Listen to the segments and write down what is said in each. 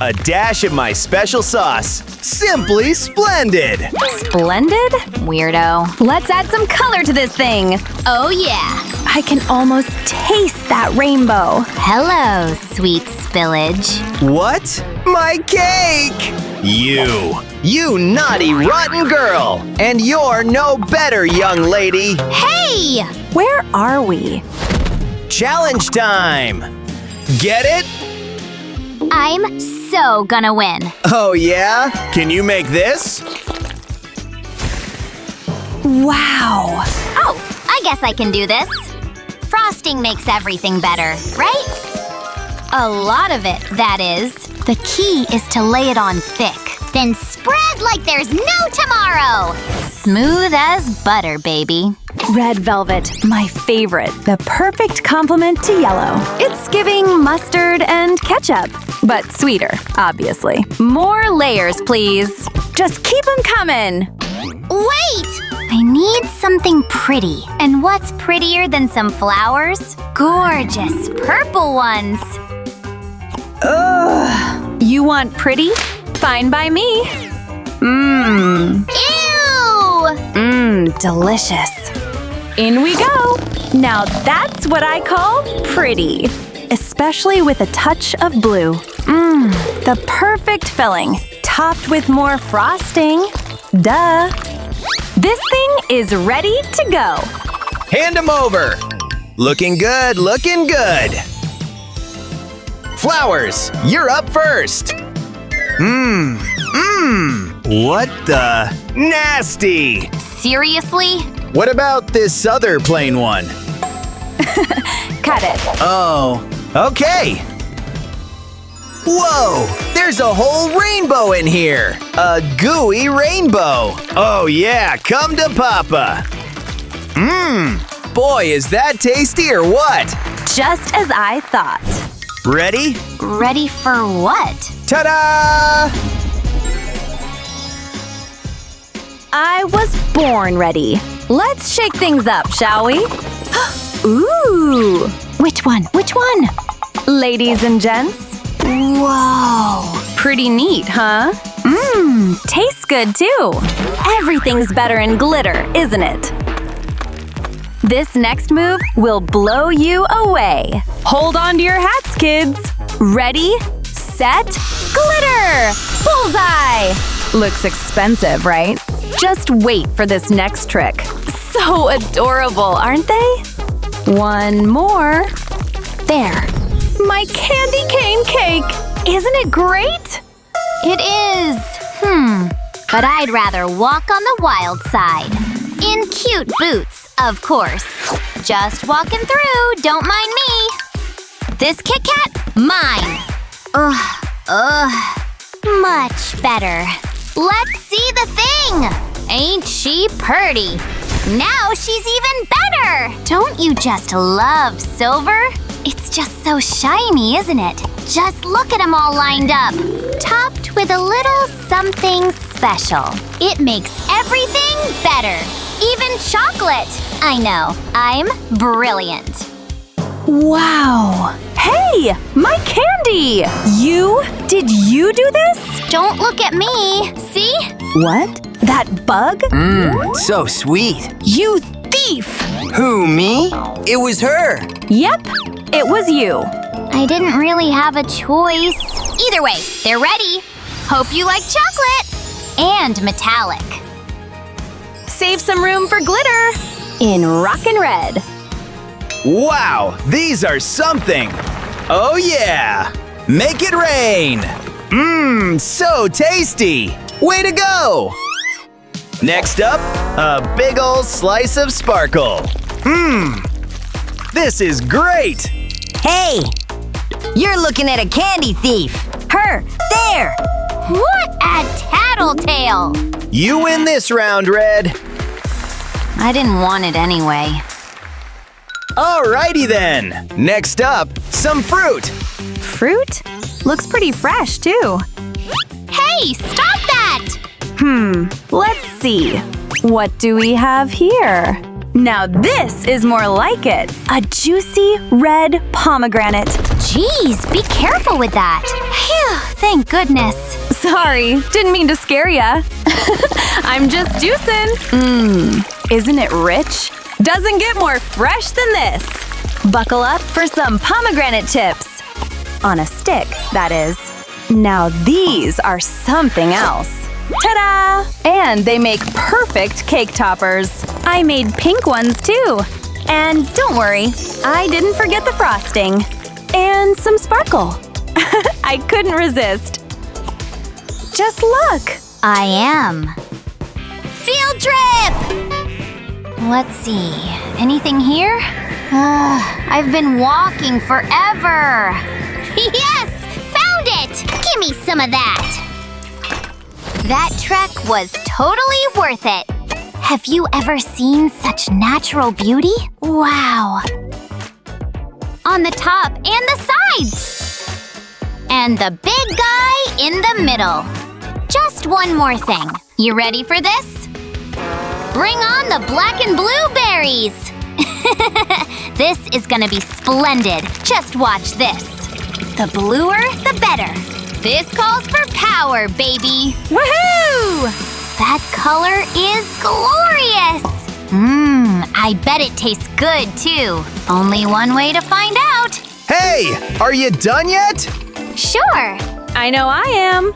A dash of my special sauce. Simply splendid. Splendid? Weirdo. Let's add some color to this thing. Oh yeah. I can almost taste that rainbow. Hello, sweet spillage. What? My cake! You naughty, rotten girl! And you're no better, young lady! Hey! Where are we? Challenge time! Get it? I'm so gonna win. Oh yeah? Can you make this? Wow. Oh, I guess I can do this. Frosting makes everything better, right? A lot of it, that is. The key is to lay it on thick. Then spread like there's no tomorrow. Smooth as butter, baby. Red velvet, my favorite. The perfect complement to yellow. It's giving mustard and ketchup, but sweeter, obviously. More layers, please. Just keep them coming. Wait! I need something pretty. And what's prettier than some flowers? Gorgeous purple ones. Ugh. You want pretty? Fine by me. Mmm. Ew! Mmm, delicious. In we go. Now that's what I call pretty. Especially with a touch of blue. Mmm, the perfect filling. Topped with more frosting. Duh. This thing is ready to go. Hand them over. Looking good, looking good. Flowers, you're up first. What the? Nasty! Seriously? What about this other plain one? Cut it. Oh, okay. Whoa, there's a whole rainbow in here. A gooey rainbow. Oh yeah, come to Papa. Boy, is that tasty or what? Just as I thought. Ready? Ready for what? Ta-da! I was born ready. Let's shake things up, shall we? Ooh! Which one? Which one? Ladies and gents. Whoa! Pretty neat, huh? Mmm, tastes good too. Everything's better in glitter, isn't it? This next move will blow you away. Hold on to your hats, kids. Ready, set, glitter! Bullseye! Looks expensive, right? Just wait for this next trick. So adorable, aren't they? One more. There. My candy cane cake! Isn't it great? It is. But I'd rather walk on the wild side. In cute boots, of course. Just walking through, don't mind me. This Kit Kat, mine. Much better. Let's see the thing. Ain't she purty? Now she's even better. Don't you just love silver? It's just so shiny, isn't it? Just look at them all lined up. Topped with a little something special. It makes everything better. Even chocolate. I know, I'm brilliant. Wow! Hey, my candy! Did you do this? Don't look at me. See? What? That bug? So sweet. You thief! Who, me? It was her. Yep, it was you. I didn't really have a choice. Either way, they're ready. Hope you like chocolate. And metallic. Save some room for glitter in Rockin' Red. Wow, these are something. Oh yeah, make it rain. So tasty. Way to go. Next up, a big ol' slice of sparkle. This is great. Hey, you're looking at a candy thief. Her, there. What a tattletale! You win this round, Red. I didn't want it anyway. Alrighty then. Next up, some fruit. Fruit? Looks pretty fresh, too. Hey, stop that! Let's see. What do we have here? Now this is more like it. A juicy red pomegranate. Jeez, be careful with that. Phew, thank goodness. Sorry, didn't mean to scare ya. I'm just juicing. Isn't it rich? Doesn't get more fresh than this. Buckle up for some pomegranate chips. On a stick, that is. Now these are something else. Ta-da! And they make perfect cake toppers. I made pink ones too. And don't worry, I didn't forget the frosting. And some sparkle. I couldn't resist. Just look. I am. Field trip! Let's see, anything here? I've been walking forever. Yes! Found it! Give me some of that. That trek was totally worth it. Have you ever seen such natural beauty? Wow. On the top and the sides. And the big guy in the middle. Just one more thing. You ready for this? Bring on the black and blueberries! This is gonna be splendid. Just watch this. The bluer, the better. This calls for power, baby. Woohoo! That color is glorious! I bet it tastes good, too. Only one way to find out. Hey, are you done yet? Sure. I know I am.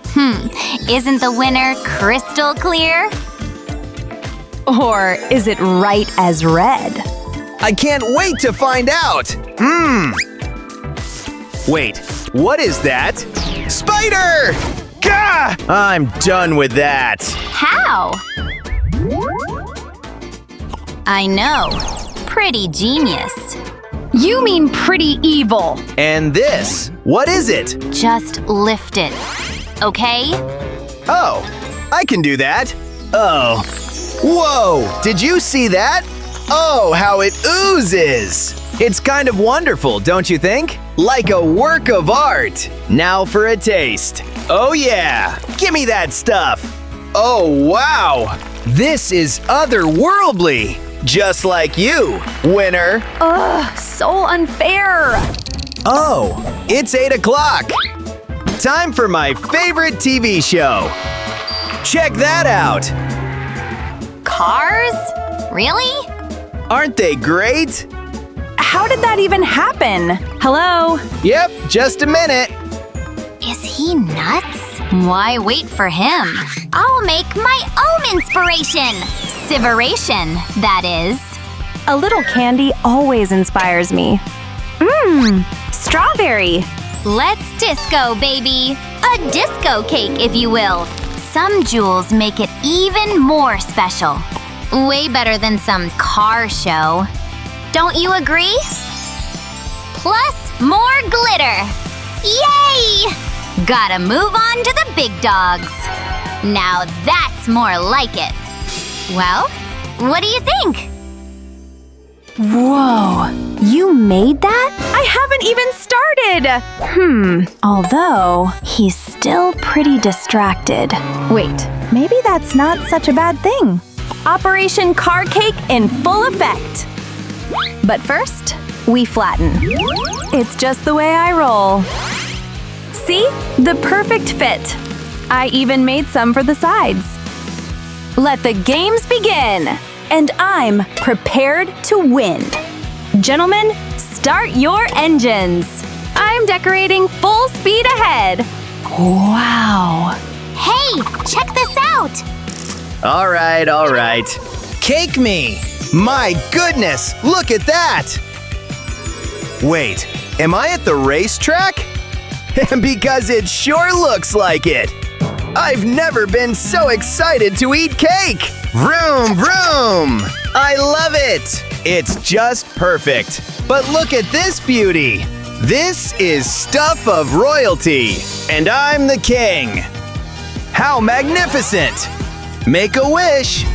Isn't the winner crystal clear? Or is it right as red? I can't wait to find out. Wait, what is that? Spider! Gah! I'm done with that. How? I know. Pretty genius. You mean pretty evil. And this, what is it? Just lift it. Okay? Oh, I can do that. Oh. Whoa, did you see that? Oh, how it oozes. It's kind of wonderful, don't you think? Like a work of art. Now for a taste. Oh yeah, give me that stuff. Oh wow, this is otherworldly. Just like you, winner. Ugh, so unfair. Oh, it's 8 o'clock. Time for my favorite TV show. Check that out. Cars? Really? Aren't they great? How did that even happen? Hello? Yep, just a minute. Is he nuts? Why wait for him? I'll make my own inspiration. Civeration, that is. A little candy always inspires me. Strawberry. Let's disco, baby. A disco cake, if you will. Some jewels make it even more special. Way better than some car show. Don't you agree? Plus more glitter. Yay! Gotta move on to the big dogs. Now that's more like it. Well, what do you think? Whoa, you made that? I haven't even started. Although he's still pretty distracted. Wait, maybe that's not such a bad thing. Operation Car Cake in full effect. But first, we flatten. It's just the way I roll. See? The perfect fit. I even made some for the sides. Let the games begin. And I'm prepared to win. Gentlemen, start your engines. I'm decorating full speed ahead. Wow. Hey, check this out. All right. Cake me. My goodness, look at that. Wait, am I at the racetrack? Because it sure looks like it. I've never been so excited to eat cake. Vroom, vroom. I love it. It's just perfect. But look at this beauty. This is stuff of royalty. And I'm the king. How magnificent. Make a wish.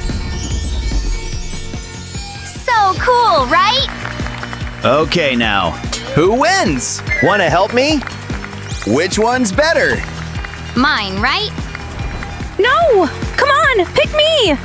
So cool, right? Okay now, who wins? Want to help me? Which one's better? Mine, right? No! Come on, pick me!